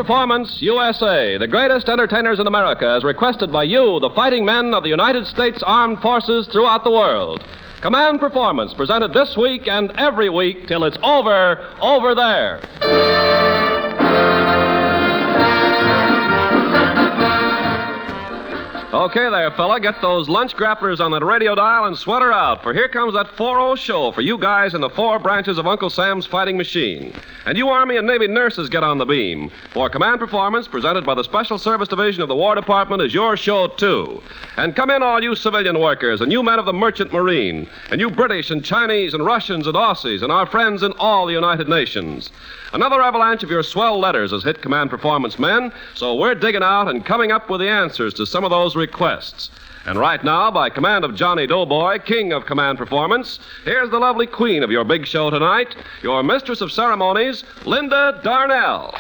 Performance USA, the greatest entertainers in America, as requested by you, the fighting men of the United States Armed Forces throughout the world. Command Performance, presented this week and every week till it's over there. Okay there, fella. Get those lunch grapplers on that radio dial and sweat her out, for here comes that 4-0 show for you guys in the 4 branches of Uncle Sam's fighting machine. And you Army and Navy nurses get on the beam, for Command Performance, presented by the Special Service Division of the War Department, is your show, too. And come in, all you civilian workers, and you men of the Merchant Marine, and you British and Chinese and Russians and Aussies, and our friends in all the United Nations. Another avalanche of your swell letters has hit Command Performance men, so we're digging out and coming up with the answers to some of those requests. And right now, by command of Johnny Doughboy, king of Command Performance, here's the lovely queen of your big show tonight, your mistress of ceremonies, Linda Darnel.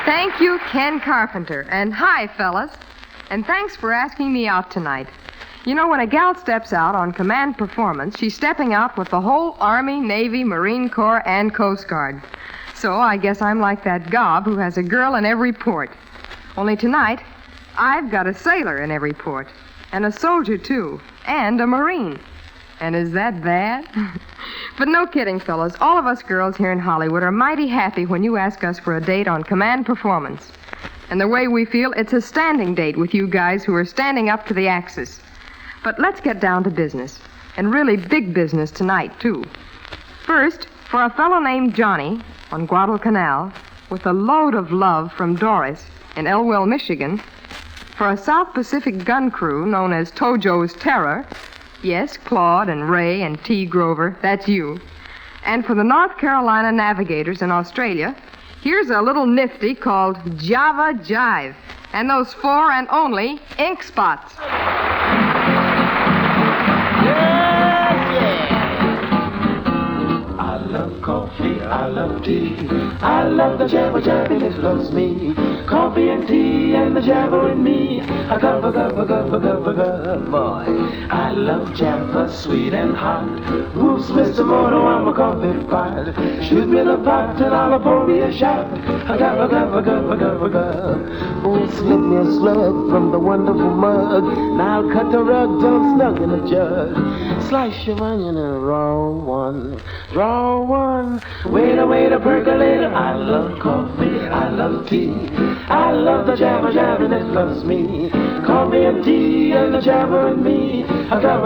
Thank you, Ken Carpenter. And hi, fellas. And thanks for asking me out tonight. You know, when a gal steps out on Command Performance, she's stepping out with the whole Army, Navy, Marine Corps, and Coast Guard. So I guess I'm like that gob who has a girl in every port. Only tonight, I've got a sailor in every port. And a soldier, too. And a Marine. And is that bad? But no kidding, fellas. All of us girls here in Hollywood are mighty happy when you ask us for a date on Command Performance. And the way we feel, it's a standing date with you guys who are standing up to the Axis. But let's get down to business. And really big business tonight, too. First, for a fellow named Johnny on Guadalcanal, with a load of love from Doris in Elwell, Michigan, for a South Pacific gun crew known as Tojo's Terror, yes, Claude and Ray and T. Grover, that's you, and for the North Carolina navigators in Australia, here's a little nifty called Java Jive, and those 4 and only ink spots. Coffee, I love tea. I love the jabber and it loves me. Coffee and tea and the jabber and me. A cup, boy. I love jabber, sweet and hot. Whoops, Mr. Moto, I'm a coffee pot. Shoot me the pot and I'll pour me a shot. A cup. Oh, slip me a slug from the wonderful mug. Now I'll cut the rug till I'm snug in a jug. Slice your onion in a raw one. Draw one. Wait a percolator. I love coffee, I love tea. I love the jabber and it loves me. Coffee and tea and the jabber and me. A cup.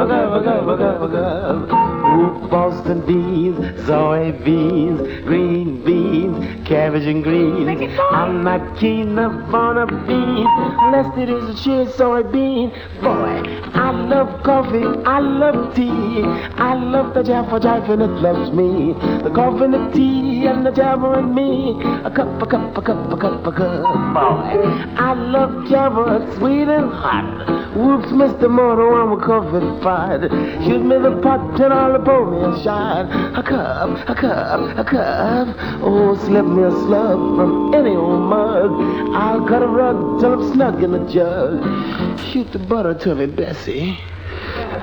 Ooh, Boston beans, soybeans, green beans, cabbage and greens. I'm not keen upon a bean unless it is a sheer soybean. Boy, I love coffee, I love tea. I love the jabber and it loves me. The coffee and the tea and the jabber and me. A cup. Boy, I love jabber, sweet and hot. Whoops, Mr. Moto, I'm a coffee pot. Shoot me the pot and I'll pour me a shot. A cup. Oh, slip me a slug from any old mug. I'll cut a rug till I'm snug in the jug. Shoot the butter to me, Bessie.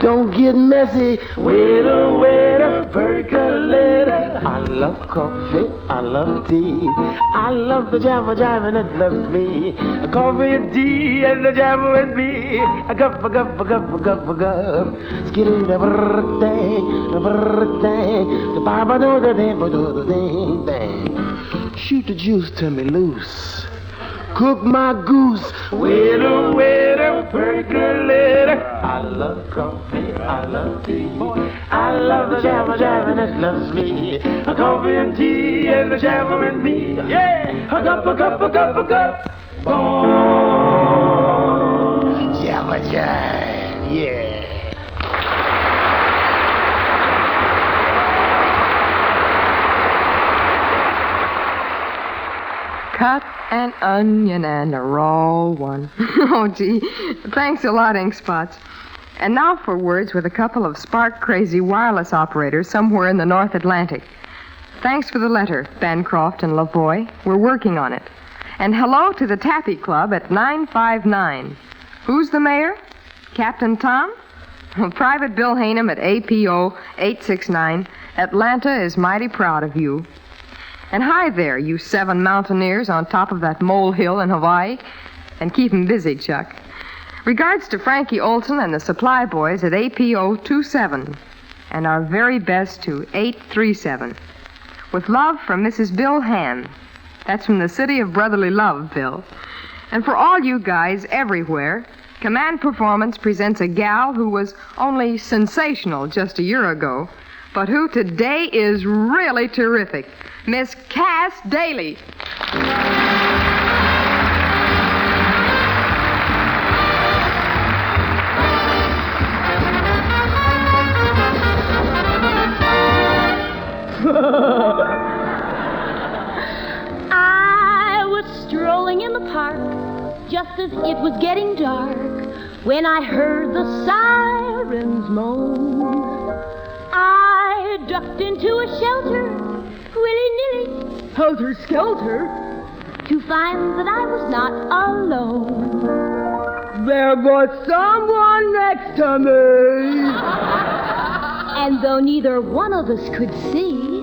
Don't get messy. Wait a percolator. I love coffee, I love tea. I love the jabber and it loves me. A coffee and tea and the jabber and me. A cup. Skitty the birthday. Shoot the juice to me loose. Cook my goose. Wait a percolator. I love coffee, I love tea. I love the jabber and it loves me. A coffee and tea and the jabber and me. Yeah! A cup. Boom! Jabber, yeah! Cut an onion and a raw one. Oh, gee. Thanks a lot, Ink Spots. And now for words with a couple of spark-crazy wireless operators somewhere in the North Atlantic. Thanks for the letter, Bancroft and Lavoie. We're working on it. And hello to the Tappy Club at 959. Who's the mayor? Captain Tom? Private Bill Hainham at APO 869, Atlanta is mighty proud of you. And hi there, you 7 mountaineers on top of that molehill in Hawaii. And keep 'em busy, Chuck. Regards to Frankie Olson and the Supply Boys at APO 27. And our very best to 837. With love from Mrs. Bill Ham. That's from the city of brotherly love, Bill. And for all you guys everywhere, Command Performance presents a gal who was only sensational just a year ago, but who today is really terrific, Miss Cass Daley. I was strolling in the park just as it was getting dark when I heard the sirens moan. I ducked into a shelter, willy-nilly, helter-skelter, to find that I was not alone. There was someone next to me. And though neither one of us could see,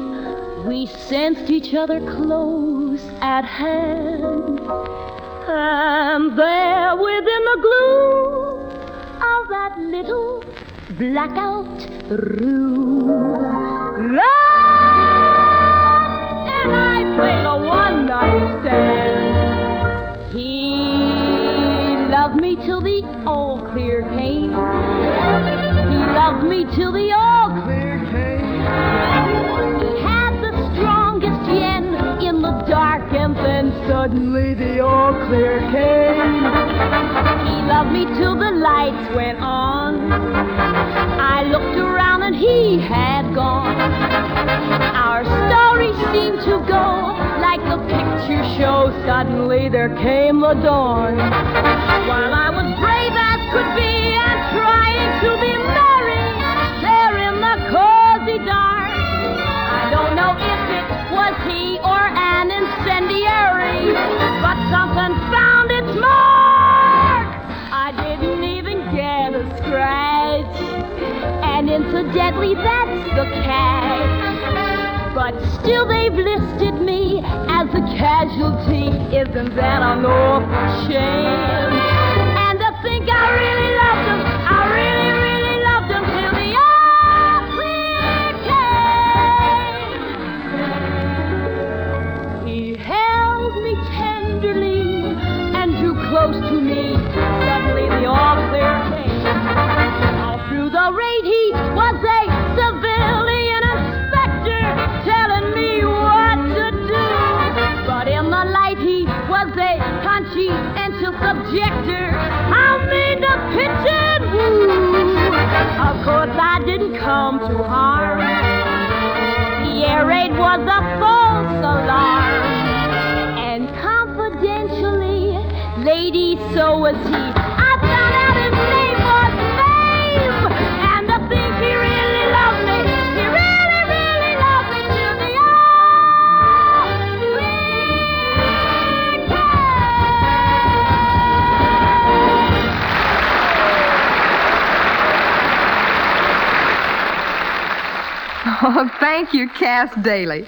we sensed each other close at hand. And there within the gloom of that little blackout room, and I played a one-night stand. He loved me till the all clear came. He loved me till the all clear came. He had the strongest yen in the dark, and then suddenly the all clear came. He loved me till the lights went on. I looked around and he had gone. Our story seemed to go like the picture show. Suddenly there came the dawn. While I was brave as could be and trying to be merry there in the cozy dark, I don't know if it was he or an incendiary, but something found its mark. I didn't even get a scratch, and incidentally that's the catch. But still they've listed me as a casualty. Isn't that an awful shame? And to think I really loved him, I really, really loved him till the all clear came. He held me tenderly and drew close to me. Suddenly the all clear came. All through the raid he was a civilian inspector telling me what to do. But in the light he was a conscientious objector. I mean to pitch and woo. Of course I didn't come to harm. The air raid was a false alarm. And confidentially, lady, so was he. I found out his name was Babe. And to think he really loved me. He really, really loved me till the all clear came. Oh, thank you, Cass Daley.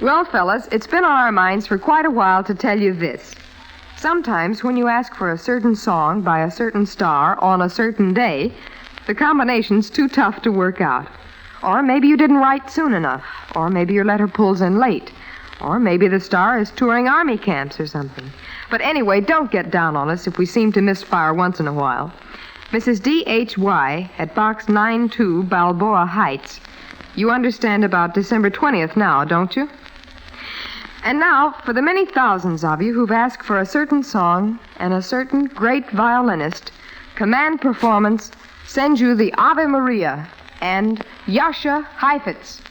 Well, fellas, it's been on our minds for quite a while to tell you this. Sometimes when you ask for a certain song by a certain star on a certain day, the combination's too tough to work out. Or maybe you didn't write soon enough. Or maybe your letter pulls in late. Or maybe the star is touring army camps or something. But anyway, don't get down on us if we seem to misfire once in a while. Mrs. D.H.Y. at Box 92, Balboa Heights. You understand about December 20th now, don't you? And now, for the many thousands of you who've asked for a certain song and a certain great violinist, Command Performance sends you the Ave Maria and Jascha Heifetz.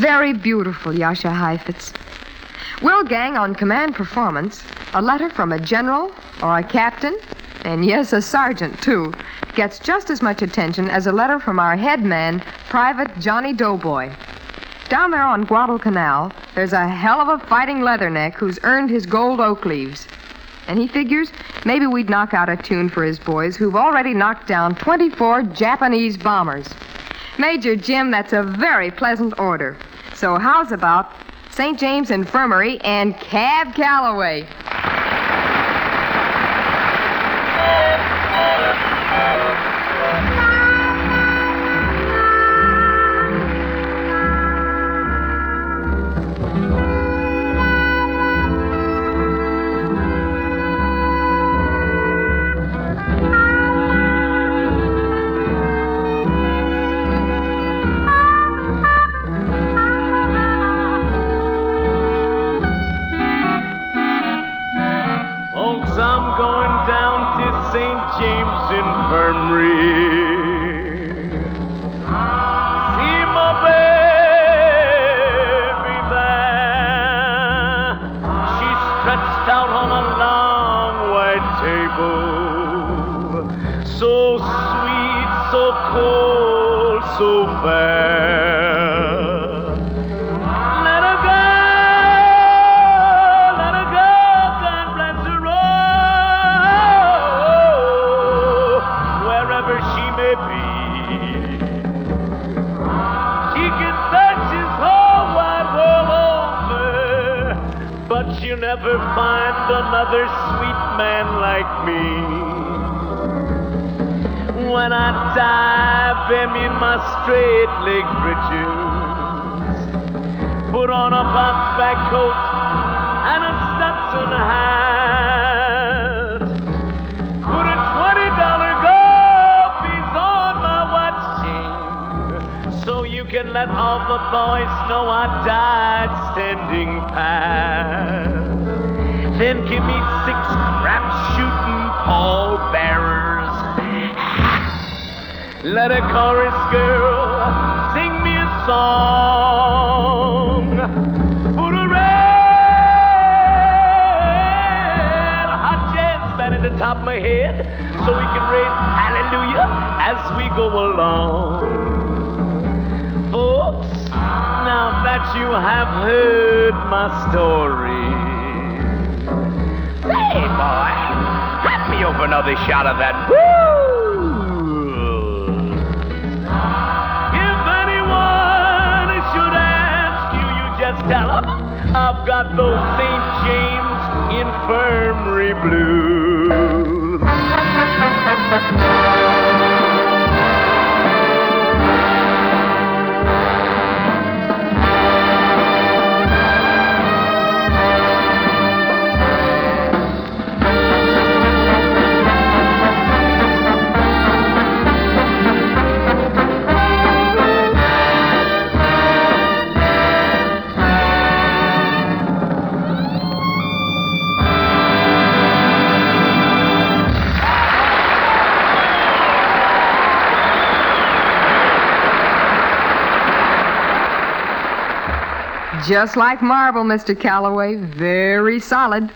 very beautiful, Jascha Heifetz. Will gang on command performance, a letter from a general or a captain, and yes, a sergeant, too, gets just as much attention as a letter from our head man, Private Johnny Doughboy. Down there on Guadalcanal, there's a hell of a fighting leatherneck who's earned his gold oak leaves. And he figures maybe we'd knock out a tune for his boys who've already knocked down 24 Japanese bombers. Major Jim, that's a very pleasant order. So how's about St. James Infirmary and Cab Calloway? James Infirmary. See my baby there. She's stretched out on a long white table. So sweet, so cold, so fair. You'll never find another sweet man like me. When I dive him in my straight leg breeches, put on a box-back coat and a Stetson hat, put a $20 gold piece on my watch chain, so you can let all the boys know I died standing pat. Then give me 6 crap-shooting pallbearers. Let a chorus girl sing me a song. Put a red hot jazz band at the top of my head so we can raise hallelujah as we go along. Folks, now that you have heard my story, hey, boy, let me over another shot of that. Woo! If anyone should ask you, you just tell them I've got those St. James Infirmary blues. Just like marble, Mr. Calloway. Very solid.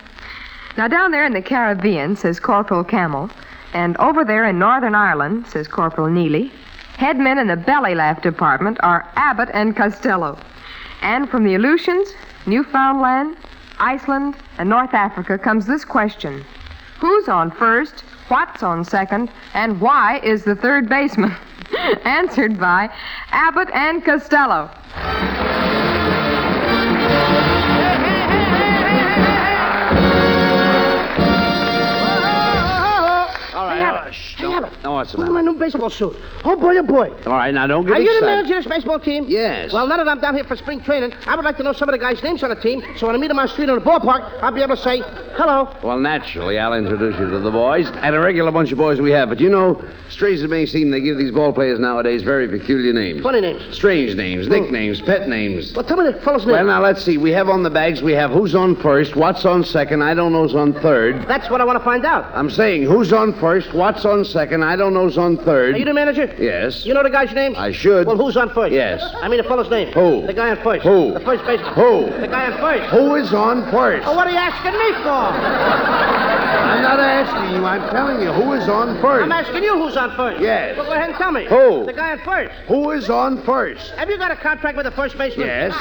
Now, down there in the Caribbean, says Corporal Camel, and over there in Northern Ireland, says Corporal Neely, headmen in the belly laugh department are Abbott and Costello. And from the Aleutians, Newfoundland, Iceland, and North Africa comes this question. Who's on first, what's on second, and why is the third baseman? Answered by Abbott and Costello. No, what's the Look matter? at my new baseball suit. Oh, boy, oh, boy. All right, now don't get Are you the excited. manager of this baseball team? Yes. Well, now that I'm down here for spring training, I would like to know some of the guys' names on the team, so when I meet them on the street or the ballpark, I'll be able to say, hello. Well, naturally, I'll introduce you to the boys, and a regular bunch of boys we have. But you know, strange as it may seem, they give these ball players nowadays very peculiar names. Funny names. Strange names, nicknames, pet names. Well, tell me the fellow's name. Well, now, let's see. We have on the bags, we have who's on first, what's on second, I don't know's on third. That's what I want to find out. I'm saying who's on first, what's on second, I don't know who's on third. Are you the manager? Yes. You know the guy's name? I should. Well, who's on first? Yes. I mean the fellow's name. Who? The guy on first. Who? The first baseman. Who? The guy on first. Who is on first? Oh, what are you asking me for? I'm not asking you. I'm telling you who is on first. I'm asking you who's on first. Yes. Well, go ahead and tell me. Who? The guy on first. Who is on first? Have you got a contract with the first baseman? Yes.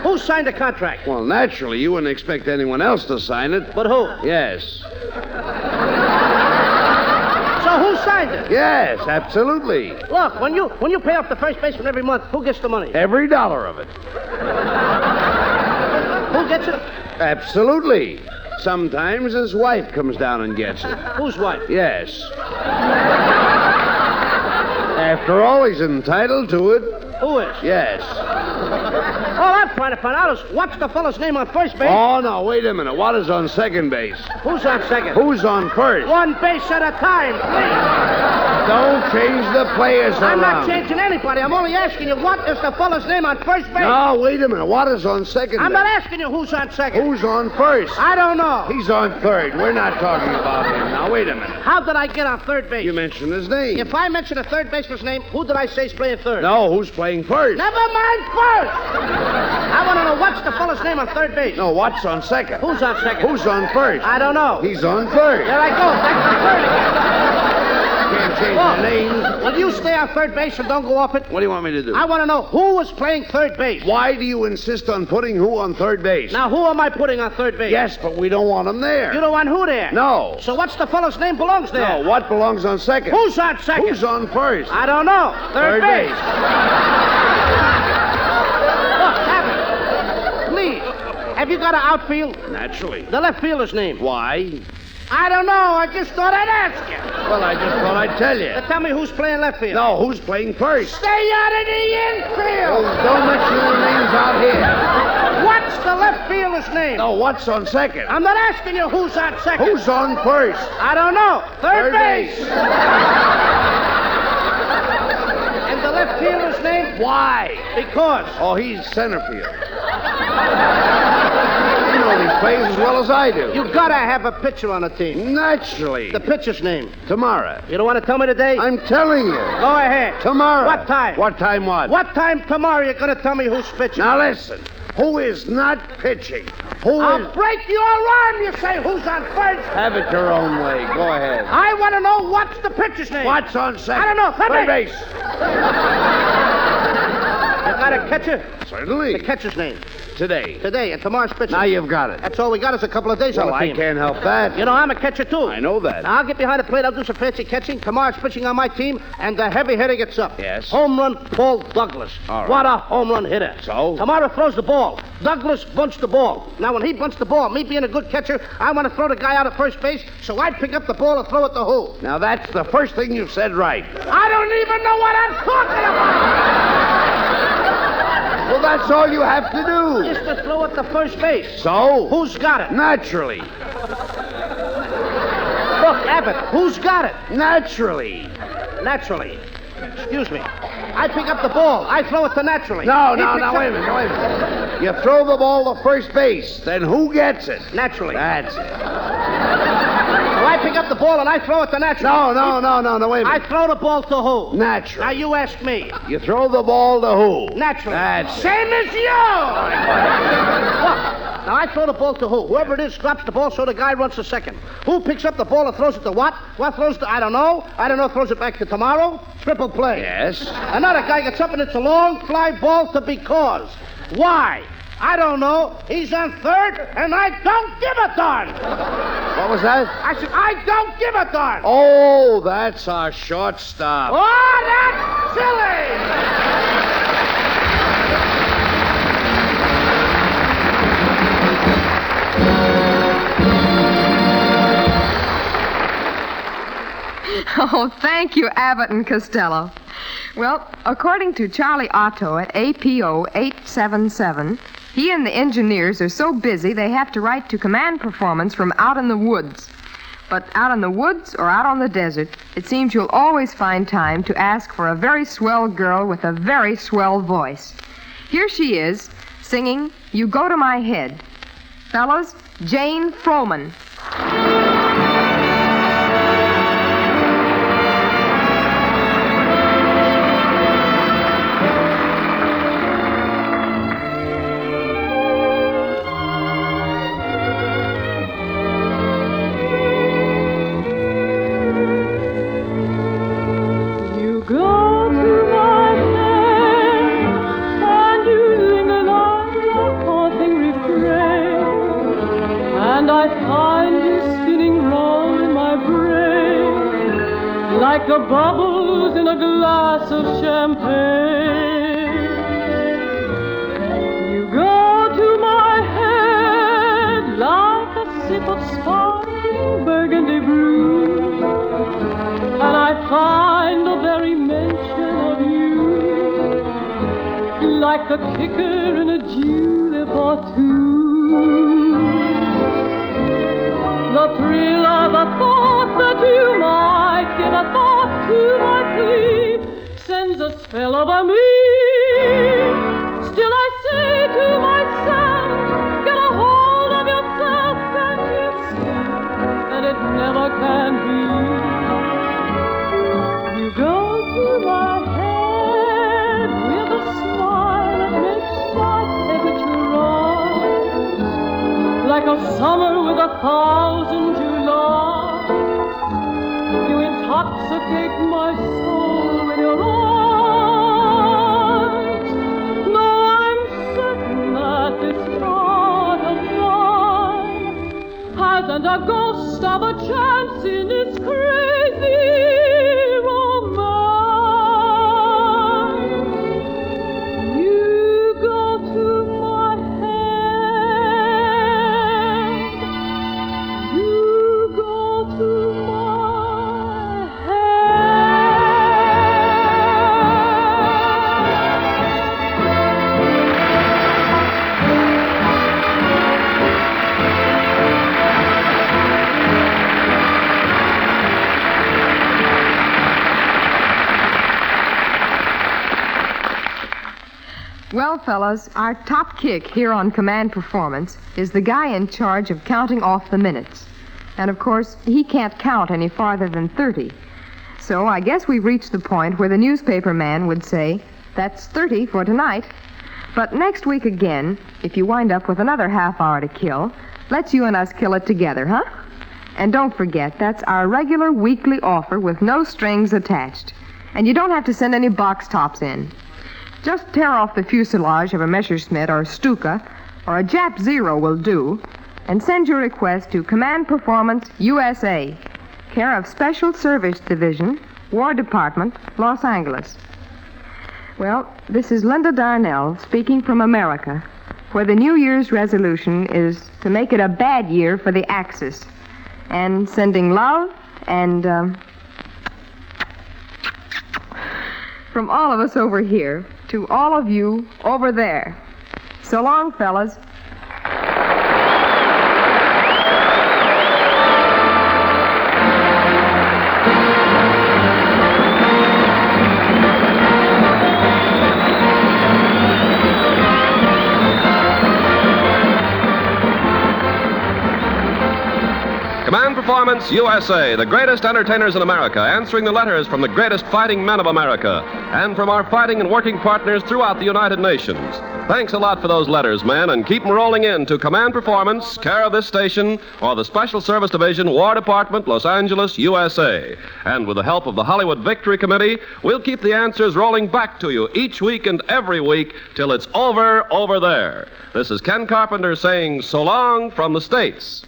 Who signed the contract? Well, naturally, you wouldn't expect anyone else to sign it. But who? Yes. So who signed it? Yes, absolutely. Look, when you pay off the first baseman every month, who gets the money? Every dollar of it. Who gets it? Absolutely. Sometimes his wife comes down and gets it. Whose wife? Yes. After all, he's entitled to it. Who is? Yes. All I'm trying to find out is what's the fellow's name on first base? Oh, no, wait a minute. What is on second base? Who's on second? Who's on first? One base at a time, please. Don't change the players I'm around. not changing anybody. I'm only asking you what is the fellow's name on first base? No, wait a minute. What is on second I'm base? not asking you who's on second. Who's on first? I don't know. He's on third. We're not talking about him. Now, wait a minute. How did I get on third base? You mentioned his name. If I mention a third baseman's name, who did I say's playing third? No, who's playing first? Never mind first. I want to know what's the fellow's name on third base. No, what's on second? Who's on second? Who's on first? I don't know. He's on third. There I go. Back to third again. Can't change Look, the name. will you stay on third base and don't go off it? What do you want me to do? I want to know who was playing third base. Why do you insist on putting who on third base? Now, who am I putting on third base? Yes, but we don't want him there. You don't want who there? No. So what's the fellow's name belongs there? No, what belongs on second? Who's on second? Who's on first? I don't know. Third base. Look, Abbott, please, have you got an outfield? Naturally. The left fielder's name. Why? I don't know. I just thought I'd ask you. Well, I just thought I'd tell you. Now tell me who's playing left field. No, who's playing first? Stay out of the infield. Oh, don't mention the names out here. What's the left fielder's name? No, what's on second? I'm not asking you who's on second. Who's on first? I don't know. Third base. And the left fielder's name? Why? Because. Oh, he's center field. You know these plays as well as I do. You gotta have a pitcher on the team. Naturally. The pitcher's name. Tomorrow. You don't want to tell me today? I'm telling you. Go ahead. Tomorrow. What time? What time what? What time tomorrow you're gonna tell me who's pitching? Now listen. Who is not pitching? Who I'll is... break your arm, you say who's on first. Have it your own way. Go ahead. I want to know what's the pitcher's name. What's on second? I don't know. Third base. You got a catcher? Certainly. The catcher's name. Today. Today, and tomorrow's pitcher. Now you've got it. That's all we got is a couple of days Well, on the I team. can't help that. You know, I'm a catcher, too. I know that. Now, I'll get behind the plate. I'll do some fancy catching. Tomorrow's pitching on my team, and the heavy hitter gets up. Yes. Home run, Paul Douglas. All right. What a home run hitter. So? Tomorrow throws the ball. Douglas bunched the ball. Now, when he bunched the ball, me being a good catcher, I want to throw the guy out at first base, so I pick up the ball and throw it to who? Now that's the first thing you've said right. I don't even know what I'm talking about. Well, that's all you have to do. Just to throw it to first base. So? Who's got it? Naturally. Look, Abbott, who's got it? Naturally. Naturally. Excuse me. I pick up the ball. I throw it to Naturally. No, He picks wait a up- minute. You throw the ball to first base. Then who gets it? Naturally. That's it. So I pick up the ball and I throw it to Naturally. No, wait a I minute. throw the ball to who? Now Naturally. you ask me. You throw the ball to who? Naturally. That's it. Same as you. Look. Now I throw the ball to who? Whoever it is drops the ball so the guy runs to second. Who picks up the ball and throws it to what? What throws to, I don't know. Throws it back to tomorrow. Triple play. Yes. Another guy gets up and it's a long fly ball to because. Why? I don't know. He's on third and I don't give a darn. What was that? I said, I don't give a darn. Oh, that's our shortstop. Oh, that's silly. Oh, thank you, Abbott and Costello. Well, according to Charlie Otto at APO 877, he and the engineers are so busy they have to write to Command Performance from out in the woods. But out in the woods or out on the desert, it seems you'll always find time to ask for a very swell girl with a very swell voice. Here she is, singing You Go to My Head. Fellas, Jane Froman. like the bubbles in a glass of champagne. You go to my head like a sip of sparkling burgundy brew, and I find the very mention of you like the kicker in a julep or two. The thrill of the thought that you might give a thought to my plea sends a spell over me. Still I say to myself, get a hold of yourself, can't you see that it never can be? You go to my head with a smile that makes my temperature rise, like a summer with 1,000 Julys. You intoxicate my soul with your eyes. No, I'm certain that this heart of mine hasn't a ghost of a chance in its crazy romance. You go to my head. You go to my head. Well, fellas, our top kick here on Command Performance is the guy in charge of counting off the minutes. And, of course, he can't count any farther than 30. So I guess we've reached the point where the newspaper man would say, that's 30 for tonight. But next week again, if you wind up with another half hour to kill, let's you and us kill it together, huh? And don't forget, that's our regular weekly offer with no strings attached. And you don't have to send any box tops in. Just tear off the fuselage of a Messerschmitt or Stuka, or a Jap Zero will do, and send your request to Command Performance, USA, care of Special Service Division, War Department, Los Angeles. Well, this is Linda Darnel speaking from America, where the New Year's resolution is to make it a bad year for the Axis, and sending love and from all of us over here to all of you over there. So long, fellas. Command Performance USA, the greatest entertainers in America, answering the letters from the greatest fighting men of America and from our fighting and working partners throughout the United Nations. Thanks a lot for those letters, men, and keep them rolling in to Command Performance, care of this station, or the Special Service Division, War Department, Los Angeles, USA. And with the help of the Hollywood Victory Committee, we'll keep the answers rolling back to you each week and every week till it's over there. This is Ken Carpenter saying so long from the States.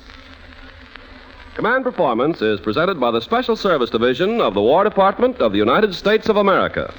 Command Performance is presented by the Special Service Division of the War Department of the United States of America.